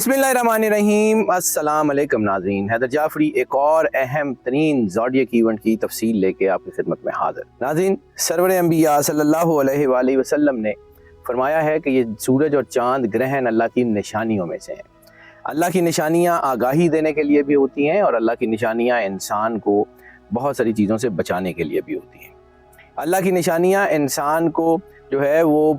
बिस्मिल्लाहिर्रहमानिर्रहीम। अस्सलाम वालेकुम नाज़रीन, हैदर जाफरी एक और अहम तरीन ज़ोडिएक इवेंट की तफसील लेके आपकी खिदमत में हाज़िर। नाज़रीन, सरवर अंबिया सल्लल्लाहु अलैहि वसल्लम ने फरमाया है कि ये सूरज और चाँद ग्रहण अल्लाह की निशानियों में से हैं। अल्लाह की निशानियाँ आगाही देने के लिए भी होती हैं और अल्लाह की निशानियाँ इंसान को बहुत सारी चीज़ों से बचाने के लिए भी होती हैं। अल्लाह की निशानियाँ इंसान को जो है वो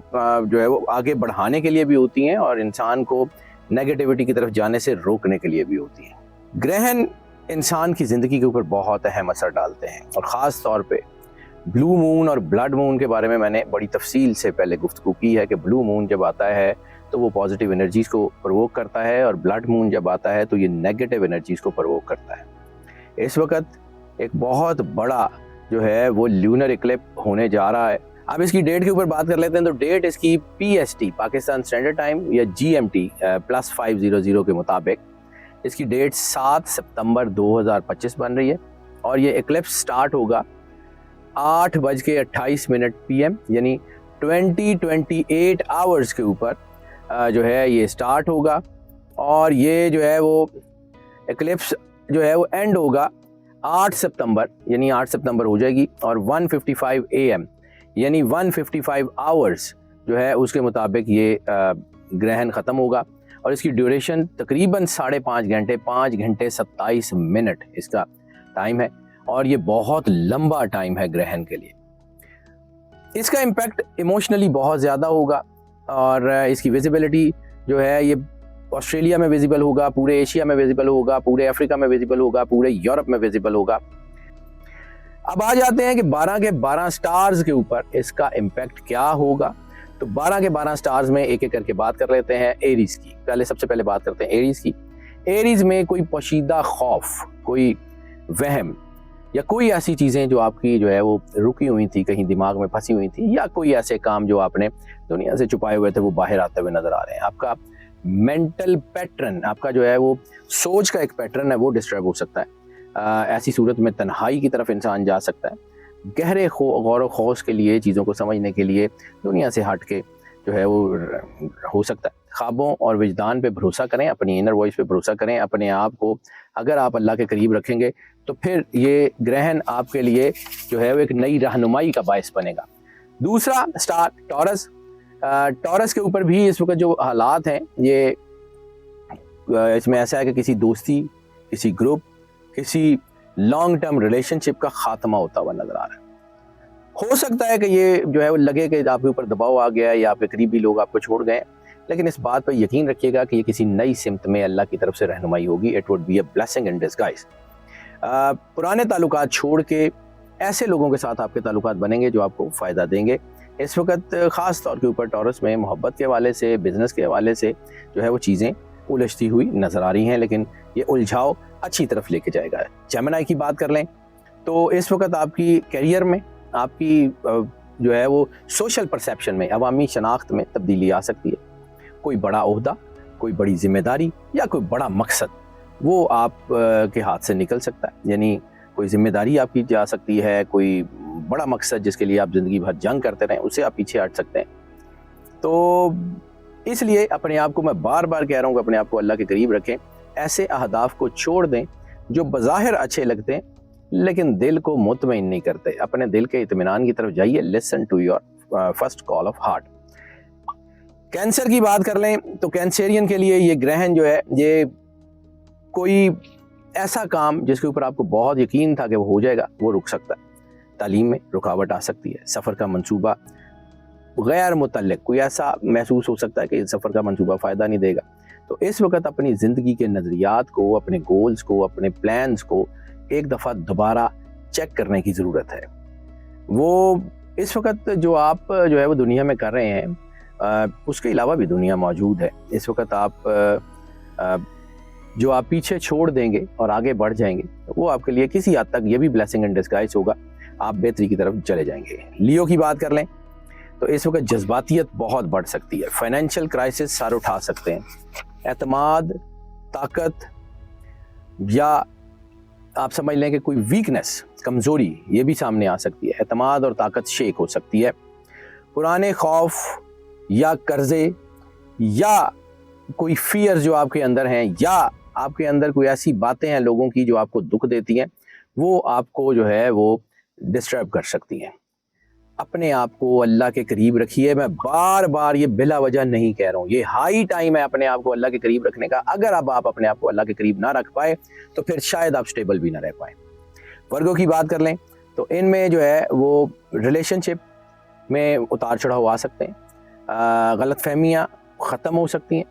आगे बढ़ाने के लिए भी होती हैं और इंसान को नेगेटिविटी की तरफ जाने से रोकने के लिए भी होती हैं। ग्रहण इंसान की ज़िंदगी के ऊपर बहुत अहम असर डालते हैं और ख़ास तौर पे ब्लू मून और ब्लड मून के बारे में मैंने बड़ी तफसील से पहले गुफ्तगू की है कि ब्लू मून जब आता है तो वो पॉजिटिव एनर्जीज़ को प्रोवोक करता है और ब्लड मून जब आता है तो ये नेगेटिव एनर्जीज़ को प्रोवोक करता है। इस वक्त एक बहुत बड़ा जो है वो ल्यूनर इक्लिप्स होने जा रहा है। अब इसकी डेट के ऊपर बात कर लेते हैं तो डेट इसकी PST पाकिस्तान स्टैंडर्ड टाइम या GMT +500 के मुताबिक इसकी डेट 7 सितंबर 2025 बन रही है और ये इक्लिप्स स्टार्ट होगा 8:28 PM यानी 2028 आवर्स के ऊपर जो है ये स्टार्ट होगा और ये जो है वो इक्लिप्स जो है वो एंड होगा 8 सितंबर यानी 8 सितंबर हो जाएगी और 1:55 AM यानी 1:55 आवर्स जो है उसके मुताबिक ये ग्रहण ख़त्म होगा और इसकी ड्यूरेशन तकरीबन 5.5 घंटे 5 घंटे 27 मिनट इसका टाइम है और ये बहुत लंबा टाइम है ग्रहण के लिए। इसका इम्पैक्ट इमोशनली बहुत ज़्यादा होगा और इसकी विजिबिलिटी जो है ये ऑस्ट्रेलिया में विजिबल होगा, पूरे एशिया में विजिबल होगा, पूरे अफ्रीका में विजिबल होगा, पूरे यूरोप में विजिबल होगा। अब आ जाते हैं कि 12 के 12 स्टार्स के ऊपर इसका इम्पैक्ट क्या होगा। तो 12 के 12 स्टार्स में एक एक करके बात कर लेते हैं। एरीज की सबसे पहले बात करते हैं एरीज की। एरीज में कोई पोशीदा खौफ, कोई वहम या कोई ऐसी चीज़ें जो आपकी जो है वो रुकी हुई थी, कहीं दिमाग में फंसी हुई थी, या कोई ऐसे काम जो आपने दुनिया से छुपाए हुए थे वो बाहर आते हुए नजर आ रहे हैं। आपका मेंटल पैटर्न, आपका जो है वो सोच का एक पैटर्न है वो डिस्टर्ब हो सकता है। ऐसी सूरत में तन्हाई की तरफ इंसान जा सकता है। गहरे गौर व खौस के लिए, चीज़ों को समझने के लिए दुनिया से हट के जो है वो हो सकता है। ख्वाबों और विजदान पे भरोसा करें, अपनी इनर वॉइस पे भरोसा करें। अपने आप को अगर आप अल्लाह के करीब रखेंगे तो फिर ये ग्रहण आपके लिए जो है वो एक नई रहनुमाई का बायस बनेगा। दूसरा स्टार टॉरस। टॉरस के ऊपर भी इस वक्त जो हालात हैं ये इसमें ऐसा है कि किसी दोस्ती, किसी ग्रुप, किसी लॉन्ग टर्म रिलेशनशिप का खात्मा होता हुआ नजर आ रहा है। हो सकता है कि ये जो है वो लगे कि आपके ऊपर दबाव आ गया है या आपके करीबी लोग आपको छोड़ गए, लेकिन इस बात पर यकीन रखिएगा कि ये किसी नई सिमत में अल्लाह की तरफ से रहनुमाई होगी। It would be a blessing in disguise. पुराने ताल्लुकात छोड़ के ऐसे लोगों के साथ आपके ताल्लुकात बनेंगे जो आपको फ़ायदा देंगे। इस वक्त ख़ास तौर के ऊपर टॉरस में मोहब्बत के हवाले से, बिज़नेस के हवाले से जो है वो चीज़ें उलझती हुई नज़र आ रही हैं, लेकिन ये उलझाव अच्छी तरफ लेके जाएगा। जेमिनी की बात कर लें तो इस वक्त आपकी करियर में, आपकी जो है वो सोशल परसेप्शन में, अवामी शनाख्त में तब्दीली आ सकती है। कोई बड़ा ओहदा, कोई बड़ी जिम्मेदारी या कोई बड़ा मकसद वो आप के हाथ से निकल सकता है। यानी कोई जिम्मेदारी आपकी जा सकती है, कोई बड़ा मकसद जिसके लिए आप ज़िंदगी भर जंग करते रहें, उससे आप पीछे हट सकते हैं। तो इसलिए अपने आप को, मैं बार बार कह रहा हूँ कि अपने आप को अल्लाह के करीब रखें। ऐसे अहदाफ को छोड़ दें जो बज़ाहिर अच्छे लगते हैं लेकिन दिल को मुतमईन नहीं करते। अपने दिल के इत्मीनान की तरफ जाइए। Listen to your first call of heart. Cancer की बात कर लें तो कैंसरियन के लिए ये ग्रहण जो है, ये कोई ऐसा काम जिसके ऊपर आपको बहुत यकीन था कि वो हो जाएगा, वो रुक सकता है। तालीम में रुकावट आ सकती है। सफ़र का मंसूबा गैर मुतल्लिक कोई ऐसा महसूस हो सकता है कि इस सफ़र का मंसूबा फ़ायदा नहीं देगा। तो इस वक्त अपनी ज़िंदगी के नज़रियात को, अपने गोल्स को, अपने प्लान्स को एक दफ़ा दोबारा चेक करने की ज़रूरत है। वो इस वक्त जो आप जो है वो दुनिया में कर रहे हैं, उसके अलावा भी दुनिया मौजूद है। इस वक्त आप जो आप पीछे छोड़ देंगे और आगे बढ़ जाएंगे, वो आपके लिए किसी हद तक ये भी ब्लेसिंग इन डिस्गाइज होगा। आप बेहतरी की तरफ चले जाएंगे। लियो की बात कर लें तो इस वक्त जज्बातियत बहुत बढ़ सकती है। फाइनेंशियल क्राइसिस सर उठा सकते हैं। एतमाद, ताकत या आप समझ लें कि कोई वीकनेस, कमज़ोरी, ये भी सामने आ सकती है। एतमाद और ताकत शेक हो सकती है। पुराने खौफ या कर्जे या कोई फियर जो आपके अंदर हैं या आपके अंदर कोई ऐसी बातें हैं लोगों की जो आपको दुख देती हैं, वो आपको जो है वो डिस्टर्ब कर सकती हैं। अपने आप को अल्लाह के करीब रखिए। मैं बार बार ये बिला वजह नहीं कह रहा हूँ, ये हाई टाइम है अपने आप को अल्लाह के करीब रखने का। अगर अब आप अपने आप को अल्लाह के करीब ना रख पाए तो फिर शायद आप स्टेबल भी ना रह पाए। वर्गों की बात कर लें तो इनमें जो है वो रिलेशनशिप में उतार चढ़ाव आ सकते हैं, गलतफहमियाँ ख़त्म हो सकती हैं,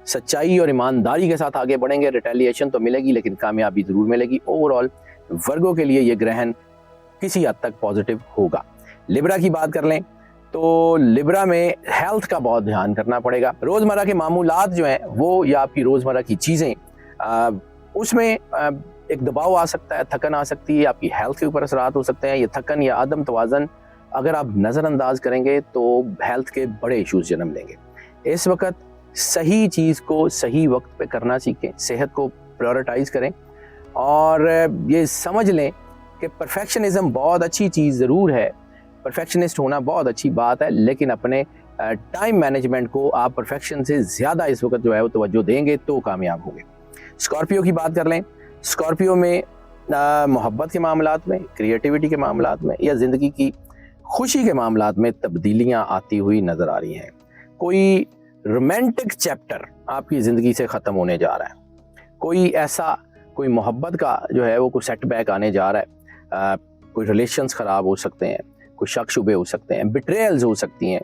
सच्चाई और ईमानदारी के साथ आगे बढ़ेंगे, रिटेलिएशन तो मिलेगी लेकिन कामयाबी ज़रूर मिलेगी। ओवरऑल वर्गों के लिए ये ग्रहण किसी हद तक पॉजिटिव होगा। लिब्रा की बात कर लें तो लिब्रा में हेल्थ का बहुत ध्यान करना पड़ेगा। रोज़मर्रा के मामूलात जो हैं वो या आपकी रोज़मर्रा की चीज़ें, उसमें एक दबाव आ सकता है, थकन आ सकती है, आपकी हेल्थ के ऊपर असरात हो सकते हैं। ये थकन या अदम तवाज़न अगर आप नज़रअंदाज करेंगे तो हेल्थ के बड़े इश्यूज़ जन्म लेंगे। इस वक्त सही चीज़ को सही वक्त पे करना सीखें, सेहत को प्रायोरिटाइज़ करें और ये समझ लें कि परफेक्शनिज़म बहुत अच्छी चीज़ ज़रूर है, परफेक्शनिस्ट होना बहुत अच्छी बात है, लेकिन अपने टाइम मैनेजमेंट को आप परफेक्शन से ज़्यादा इस वक्त जो है वो तवज्जो देंगे तो कामयाब होंगे। स्कॉर्पियो की बात कर लें, स्कॉर्पियो में मोहब्बत के मामलात में, क्रिएटिविटी के मामलात में या ज़िंदगी की खुशी के मामलात में तब्दीलियाँ आती हुई नज़र आ रही हैं। कोई रोमांटिक चैप्टर आपकी ज़िंदगी से ख़त्म होने जा रहा है, कोई मोहब्बत का जो है वो कोई सेटबैक आने जा रहा है, कोई रिलेशंस ख़राब हो सकते हैं, कोई शक शुबे हो सकते हैं, बिट्रेयल्स हो सकती हैं,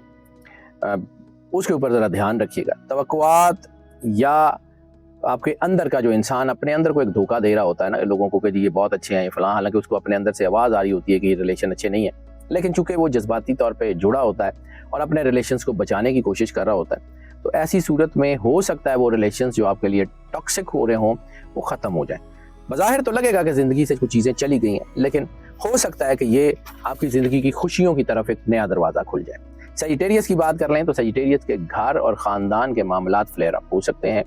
उसके ऊपर ज़रा ध्यान रखिएगा। तवक्कुआत या आपके अंदर का जो इंसान अपने अंदर को एक धोखा दे रहा होता है ना लोगों को कि जी ये बहुत अच्छे हैं ये फलां, हालांकि उसको अपने अंदर से आवाज़ आ रही होती है कि ये रिलेशन अच्छे नहीं है, लेकिन चूंकि वो जज्बाती तौर पे जुड़ा होता है और अपने रिलेशंस को बचाने की कोशिश कर रहा होता है, तो ऐसी सूरत में हो सकता है वो रिलेशंस जो आपके लिए टॉक्सिक हो रहे हों वो ख़त्म हो जाए। बज़ाहिर तो लगेगा कि ज़िंदगी से कुछ चीज़ें चली गई हैं, लेकिन हो सकता है कि ये आपकी ज़िंदगी की खुशियों की तरफ एक नया दरवाज़ा खुल जाए। सजिटेरियस की बात कर लें तो सजिटेरियस के घर और ख़ानदान के मामलात फ्लेयर अप हो सकते हैं,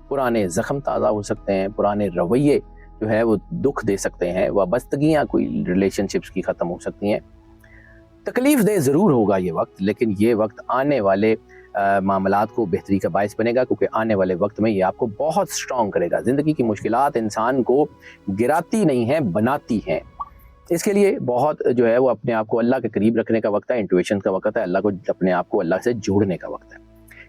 पुराने ज़ख्म ताज़ा हो सकते हैं, पुराने रवैये जो है वो दुख दे सकते हैं, वाबस्तगियाँ कोई रिलेशनशिप्स की ख़त्म हो सकती हैं। तकलीफ़ दे ज़रूर होगा ये वक्त, लेकिन ये वक्त आने वाले मामलात को बेहतरी का बायस बनेगा, क्योंकि आने वाले वक्त में ये आपको बहुत स्ट्रॉन्ग करेगा। ज़िंदगी की मुश्किलात इंसान को गिराती नहीं हैं, बनाती हैं। इसके लिए बहुत जो है वो अपने आप को अल्लाह के करीब रखने का वक्त है, इंट्यूशन का वक्त है, अल्लाह को अपने आप को अल्लाह से जोड़ने का वक्त है।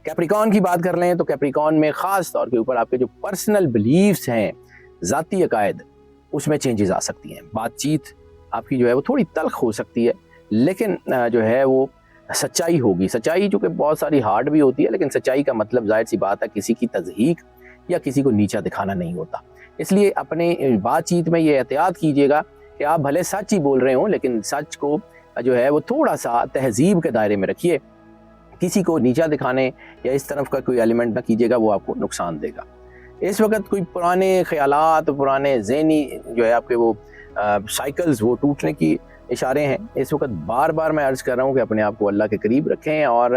कैप्रिकॉर्न की बात कर लें तो कैप्रिकॉर्न में ख़ास तौर के ऊपर आपके जो पर्सनल बिलीव्स हैं, ज़ाती अकायद, उसमें चेंजेस आ सकती हैं। बातचीत आपकी जो है वो थोड़ी तल्ख हो सकती है, लेकिन जो है वो सच्चाई होगी। सच्चाई चूँकि बहुत सारी हार्ड भी होती है, लेकिन सच्चाई का मतलब ज़ाहिर सी बात है किसी की तज़हीक या किसी को नीचा दिखाना नहीं होता। इसलिए अपने बातचीत में ये एहतियात कीजिएगा कि आप भले सच ही बोल रहे हों, लेकिन सच को जो है वो थोड़ा सा तहज़ीब के दायरे में रखिए। किसी को नीचा दिखाने या इस तरफ का कोई एलिमेंट ना कीजिएगा, वो आपको नुकसान देगा। इस वक्त कोई पुराने ख़यालात, पुराने ज़हनी जो है आपके वो साइकिल्स वो टूटने की इशारे हैं। इस वक्त बार बार मैं अर्ज़ कर रहा हूँ कि अपने आप को अल्लाह के करीब रखें और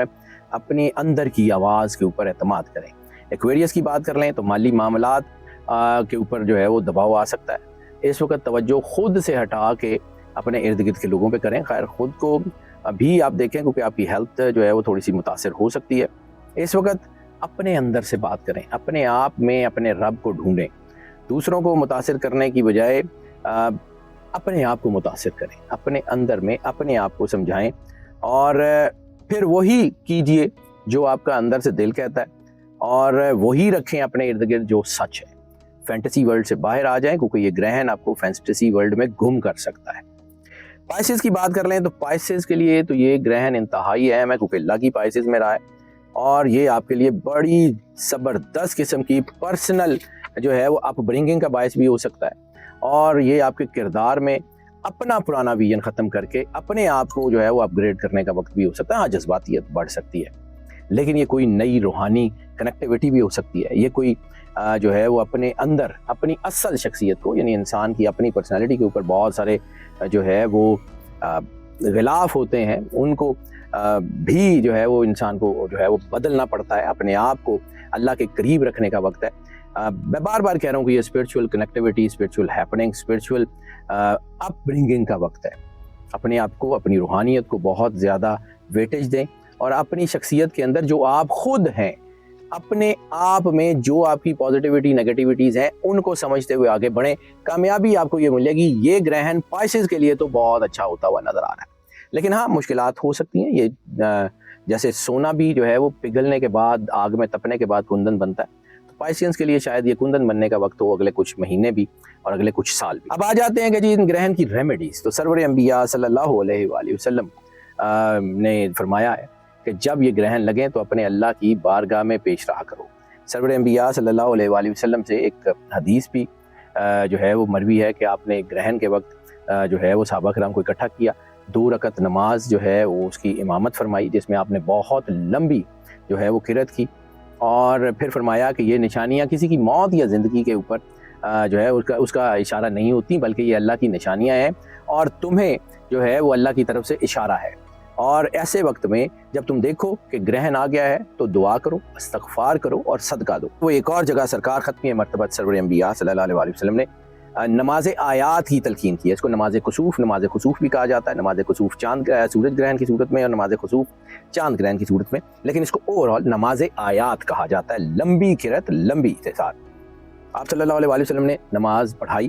अपने अंदर की आवाज़ के ऊपर एतमाद करें। एक्वेरियस की बात कर लें तो माली मामलात के ऊपर जो है वो दबाव आ सकता है। इस वक्त तवज्जो खुद से हटा के अपने इर्द गिर्द के लोगों पे करें। खैर खुद को अभी आप देखें क्योंकि आपकी हेल्थ जो है वो थोड़ी सी मुतासिर हो सकती है। इस वक्त अपने अंदर से बात करें, अपने आप में अपने रब को ढूंढें। दूसरों को मुतासिर करने की बजाय अपने आप को मुतासिर करें, अपने अंदर में अपने आप को समझाएं और फिर वही कीजिए जो आपका अंदर से दिल कहता है और वही रखें अपने इर्द गिर्द जो सच है। फैंटेसी वर्ल्ड से बाहर आ जाएं, क्योंकि ये ग्रहण आपको फैंटेसी वर्ल्ड में गुम कर सकता है। पाइसेस की बात कर लें तो पाइसेस के लिए तो ये ग्रहण इंतहाई अहम है, क्योंकि अल्लाह की पाइसेस में रहा है और ये आपके लिए बड़ी ज़बरदस्त किस्म की पर्सनल जो है वो अपब्रिंगिंग का बायस भी हो सकता है और ये आपके किरदार में अपना पुराना विजन ख़त्म करके अपने आप को जो है वो अपग्रेड करने का वक्त भी हो सकता है। हाँ, जज्बातियत बढ़ सकती है, लेकिन ये कोई नई रूहानी कनेक्टिविटी भी हो सकती है। ये कोई जो है वो अपने अंदर अपनी असल शख्सियत को, यानी इंसान की अपनी पर्सनैलिटी के ऊपर बहुत सारे जो है वो गिलाफ होते हैं, उनको भी जो है वो इंसान को जो है वो बदलना पड़ता है। अपने आप को अल्लाह के करीब रखने का वक्त है। मैं बार बार कह रहा हूँ कि ये spiritual connectivity, spiritual happening, spiritual upbringing का वक्त है। अपने आप को, अपनी रूहानियत को बहुत ज़्यादा वेटेज दें और अपनी शख्सियत के अंदर जो आप खुद हैं اپنے آپ میں جو آپ کی پازیٹیوٹی نیگیٹیوٹیز ہیں ان کو سمجھتے ہوئے آگے بڑھیں، کامیابی آپ کو یہ ملے گی۔ یہ گرہن پائسز کے لیے تو بہت اچھا ہوتا ہوا نظر آ رہا ہے، لیکن ہاں مشکلات ہو سکتی ہیں۔ یہ جیسے سونا بھی جو ہے وہ پگھلنے کے بعد، آگ میں تپنے کے بعد کندن بنتا ہے، تو پائسینس کے لیے شاید یہ کندن بننے کا وقت ہو اگلے کچھ مہینے بھی اور اگلے کچھ سال بھی۔ اب آ جاتے ہیں کہ جی ان گرہن کی ریمیڈیز۔ تو سرور انبیاء صلی اللہ علیہ وآلہ وسلم نے فرمایا ہے کہ جب یہ گرہن لگیں تو اپنے اللہ کی بارگاہ میں پیش رہا کرو۔ سرور انبیاء صلی اللہ علیہ وآلہ وسلم سے ایک حدیث بھی جو ہے وہ مروی ہے کہ آپ نے گرہن کے وقت جو ہے وہ صحابہ کرام کو اکٹھا کیا، 2 رکعت نماز جو ہے وہ اس کی امامت فرمائی، جس میں آپ نے بہت لمبی جو ہے وہ قرات کی، اور پھر فرمایا کہ یہ نشانیاں کسی کی موت یا زندگی کے اوپر جو ہے اس کا اشارہ نہیں ہوتی، بلکہ یہ اللہ کی نشانیاں ہیں اور تمہیں جو ہے وہ اللہ کی طرف سے اشارہ ہے۔ اور ایسے وقت میں جب تم دیکھو کہ گرہن آ گیا ہے تو دعا کرو، استغفار کرو اور صدقہ دو۔ وہ ایک اور جگہ سرکار ختمی مرتبہ سرور انبیاء صلی اللہ علیہ وآلہ وسلم نے نماز آیات کی تلقین کی ہے۔ اس کو نماز خسوف بھی کہا جاتا ہے، نماز خسوف سورج گرہن کی صورت میں اور نماز خسوف چاند گرہن کی صورت میں، لیکن اس کو اوور آل نماز آیات کہا جاتا ہے، لمبی قرات، لمبی کے ساتھ۔ آپ صلی اللہ علیہ وآلہ وسلم نے نماز پڑھائی،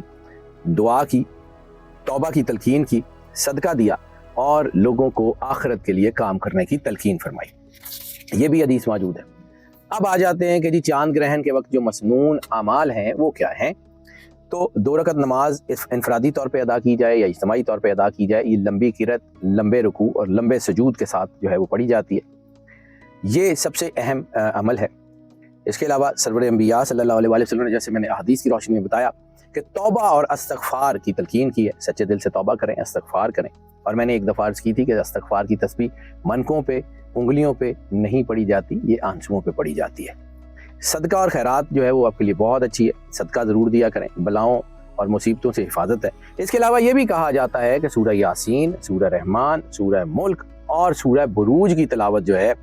دعا کی، توبہ کی تلقین کی، صدقہ دیا اور لوگوں کو آخرت کے لیے کام کرنے کی تلقین فرمائی۔ یہ بھی حدیث موجود ہے۔ اب آ جاتے ہیں کہ جی چاند گرہن کے وقت جو مسنون اعمال ہیں وہ کیا ہیں۔ تو 2 رکعت نماز انفرادی طور پہ ادا کی جائے یا اجتماعی طور پہ ادا کی جائے، یہ لمبی قرات، لمبے رکوع اور لمبے سجود کے ساتھ جو ہے وہ پڑھی جاتی ہے، یہ سب سے اہم عمل ہے۔ اس کے علاوہ سرور انبیاء صلی اللہ علیہ وسلم نے، جیسے میں نے احادیث کی روشنی میں بتایا، کہ توبہ اور استغفار کی تلقین کی ہے، سچے دل سے توبہ کریں، استغفار کریں۔ اور میں نے ایک دفعہ عرض کی تھی کہ استغفار کی تسبیح منکوں پہ، انگلیوں پہ نہیں پڑھی جاتی، یہ آنسوؤں پہ پڑھی جاتی ہے۔ صدقہ اور خیرات جو ہے وہ آپ کے لیے بہت اچھی ہے، صدقہ ضرور دیا کریں، بلاؤں اور مصیبتوں سے حفاظت ہے۔ اس کے علاوہ یہ بھی کہا جاتا ہے کہ سورہ یاسین، سورہ رحمان، سورہ ملک اور سورہ بروج کی تلاوت جو ہے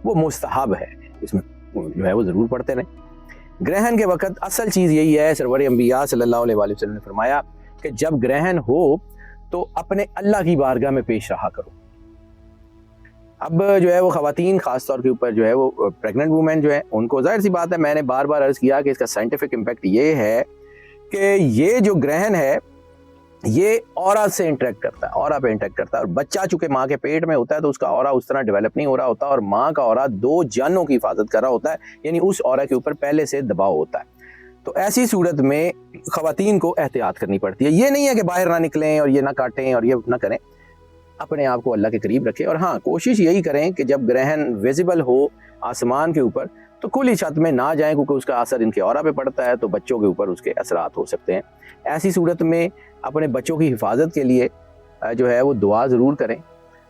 وہ مستحب ہے، اس میں جو ہے وہ ضرور پڑھتے رہیں۔ گرہن کے وقت اصل چیز یہی ہے، سرور انبیاء صلی اللہ علیہ وآلہ وسلم نے فرمایا کہ جب گرہن ہو تو اپنے اللہ کی بارگاہ میں پیش رہا کرو۔ اب جو ہے وہ خواتین خاص طور کے اوپر جو ہے وہ پریگننٹ وومن جو ہے ان کو، ظاہر سی بات ہے، میں نے بار بار عرض کیا کہ اس کا سائنٹیفک امپیکٹ یہ ہے کہ یہ جو گرہن ہے یہ اورا سے انٹریکٹ کرتا ہے، اورا پہ انٹریکٹ کرتا ہے، اور بچہ چونکہ ماں کے پیٹ میں ہوتا ہے تو اس کا اورا اس طرح ڈیولپ نہیں ہو رہا ہوتا، اور ماں کا اورا 2 جانوں کی حفاظت کر رہا ہوتا ہے، یعنی اس اورا کے اوپر پہلے سے دباؤ ہوتا ہے۔ تو ایسی صورت میں خواتین کو احتیاط کرنی پڑتی ہے۔ یہ نہیں ہے کہ باہر نہ نکلیں اور یہ نہ کاٹیں اور یہ نہ کریں، اپنے آپ کو اللہ کے قریب رکھیں، اور ہاں کوشش یہی کریں کہ جب گرہن ویزیبل ہو آسمان کے اوپر تو کھلی چھت میں نہ جائیں، کیونکہ اس کا اثر ان کے اورا پہ پڑتا ہے تو بچوں کے اوپر اس کے اثرات ہو سکتے ہیں۔ ایسی صورت میں اپنے بچوں کی حفاظت کے لیے جو ہے وہ دعا ضرور کریں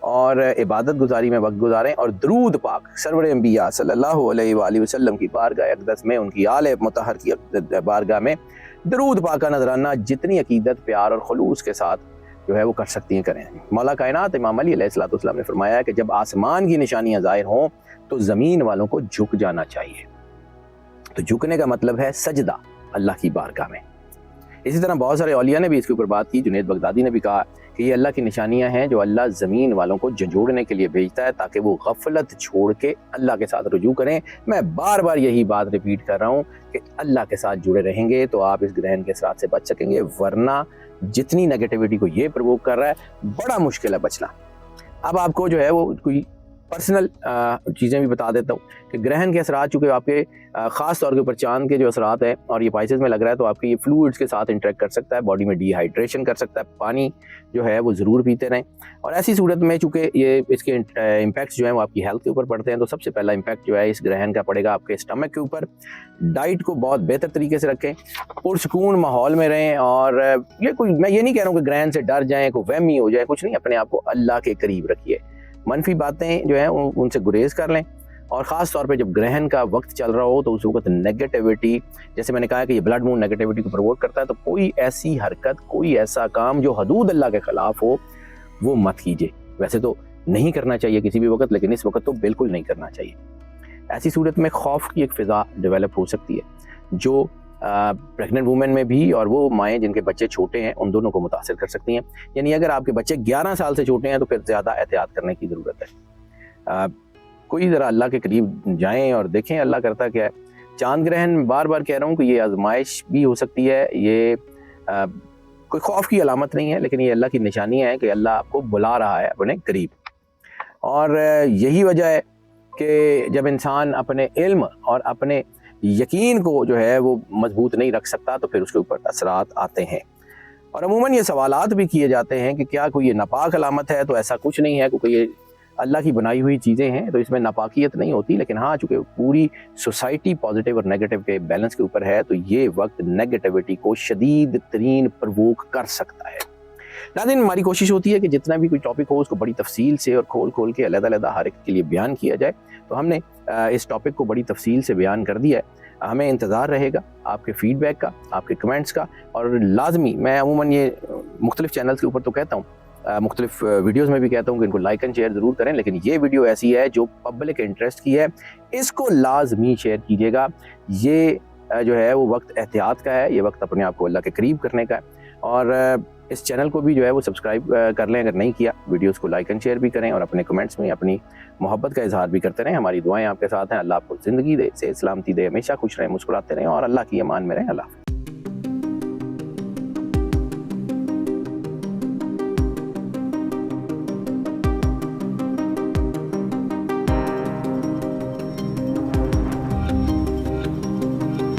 اور عبادت گزاری میں وقت گزاریں، اور درود پاک سرور انبیاء صلی اللہ علیہ وآلہ وسلم کی بارگاہ اقدس میں، ان کی آل مطہر کی بارگاہ میں درود پاک کا نذرانہ جتنی عقیدت، پیار اور خلوص کے ساتھ جو ہے وہ کر سکتی ہیں کریں۔ مولا کائنات امام علی علیہ السلام نے فرمایا ہے کہ جب آسمان کی نشانیاں ظاہر ہوں تو زمین والوں کو جھک جانا چاہیے۔ تو جھکنے کا مطلب ہے سجدہ اللہ کی بارگاہ میں۔ اسی طرح بہت سارے اولیاء نے بھی اس کے اوپر بات کی، جنید بغدادی نے بھی کہا کہ یہ اللہ کی نشانیاں ہیں جو اللہ زمین والوں کو جھنجھوڑنے کے لیے بھیجتا ہے تاکہ وہ غفلت چھوڑ کے اللہ کے ساتھ رجوع کریں۔ میں بار بار یہی بات ریپیٹ کر رہا ہوں کہ اللہ کے ساتھ جڑے رہیں گے تو آپ اس گرہن کے اثرات سے بچ سکیں گے، ورنہ جتنی نیگیٹیوٹی کو یہ پرووک کر رہا ہے بڑا مشکل ہے بچنا۔ اب آپ کو جو ہے وہ کوئی پرسنل چیزیں بھی بتا دیتا ہوں کہ گرہن کے اثرات چونکہ آپ کے خاص طور کے اوپر چاند کے جو اثرات ہیں اور یہ پائسز میں لگ رہا ہے تو آپ کے یہ فلوئڈز کے ساتھ انٹریکٹ کر سکتا ہے، باڈی میں ڈی ہائیڈریشن کر سکتا ہے، پانی جو ہے وہ ضرور پیتے رہیں۔ اور ایسی صورت میں چونکہ یہ اس کے امپیکٹس جو ہیں وہ آپ کی ہیلتھ کے اوپر پڑتے ہیں، تو سب سے پہلا امپیکٹ جو ہے اس گرہن کا پڑے گا آپ کے اسٹمک کے اوپر۔ ڈائٹ کو بہت بہتر طریقے سے رکھیں، پرسکون ماحول میں رہیں، اور میں یہ نہیں کہہ رہا ہوں کہ گرہن سے ڈر جائیں، کوئی وہمی ہو جائے، کچھ نہیں، اپنے آپ کو اللہ کے قریب رکھیے، منفی باتیں جو ہیں ان سے گریز کر لیں، اور خاص طور پہ جب گرہن کا وقت چل رہا ہو تو اس وقت نیگیٹیوٹی، جیسے میں نے کہا کہ یہ بلڈ مون نیگیٹیوٹی کو پرووٹ کرتا ہے، تو کوئی ایسی حرکت، کوئی ایسا کام جو حدود اللہ کے خلاف ہو وہ مت کیجیے۔ ویسے تو نہیں کرنا چاہیے کسی بھی وقت، لیکن اس وقت تو بالکل نہیں کرنا چاہیے۔ ایسی صورت میں خوف کی ایک فضا ڈیولپ ہو سکتی ہے جو پریگننٹ وومن میں بھی اور وہ مائیں جن کے بچے چھوٹے ہیں ان دونوں کو متاثر کر سکتی ہیں۔ یعنی اگر آپ کے بچے 11 سال سے چھوٹے ہیں تو پھر زیادہ احتیاط کرنے کی ضرورت ہے۔ कोई ज़रा अल्लाह के करीब जाएं और देखें अल्लाह करता क्या है। चांद ग्रहण बार बार कह रहा हूँ कि ये आजमाइश भी हो सकती है, ये कोई खौफ की अलामत नहीं है, लेकिन ये अल्लाह की निशानियाँ हैं कि अल्लाह आपको बुला रहा है अपने करीब। और यही वजह है कि जब इंसान अपने इल्म और अपने यकीन को जो है वो मजबूत नहीं रख सकता तो फिर उसके ऊपर असरात आते हैं। और अमूमन ये सवालात भी किए जाते हैं कि क्या कोई ये नापाक अलामत है, तो ऐसा कुछ नहीं है, क्योंकि ये अल्लाह की बनाई हुई चीज़ें हैं तो इसमें नापाकियत नहीं होती। लेकिन हाँ, चूँकि पूरी सोसाइटी पॉजिटिव और नेगेटिव के बैलेंस के ऊपर है तो ये वक्त नेगेटिविटी को शदीद तरीन प्रवोक कर सकता है। नाज़रीन, हमारी कोशिश होती है कि जितना भी कोई टॉपिक हो उसको बड़ी तफसील से और खोल के अलग-अलग हर एक के लिए बयान किया जाए। तो हमने इस टॉपिक को बड़ी तफसील से बयान कर दिया है। हमें इंतज़ार रहेगा आपके फ़ीडबैक का, आपके कमेंट्स का, और लाजमी मैं अमूमन ये मुख्तलिफ चैनल्स के ऊपर तो कहता हूँ, मुख्तलिफ वीडियोज़ में भी कहता हूँ कि इनको लाइक एंड शेयर ज़रूर करें, लेकिन ये वीडियो ऐसी है जो पब्लिक इंटरेस्ट की है, इसको लाजमी शेयर कीजिएगा। ये जो है वो वक्त एहतियात का है, ये वक्त अपने आप को अल्लाह के करीब करने का है। और इस चैनल को भी जो है वो सब्सक्राइब कर लें अगर नहीं किया, वीडियोस को लाइक एंड शेयर भी करें और अपने कमेंट्स में अपनी मोहब्बत का इजहार भी करते रहें। हमारी दुआएं आपके साथ हैं। अल्लाह आपको ज़िंदगी दे, सेहत सलामती दे, हमेशा खुश रहें, मुस्कुराते रहें और अल्लाह की अमान में रहें। अल्लाह।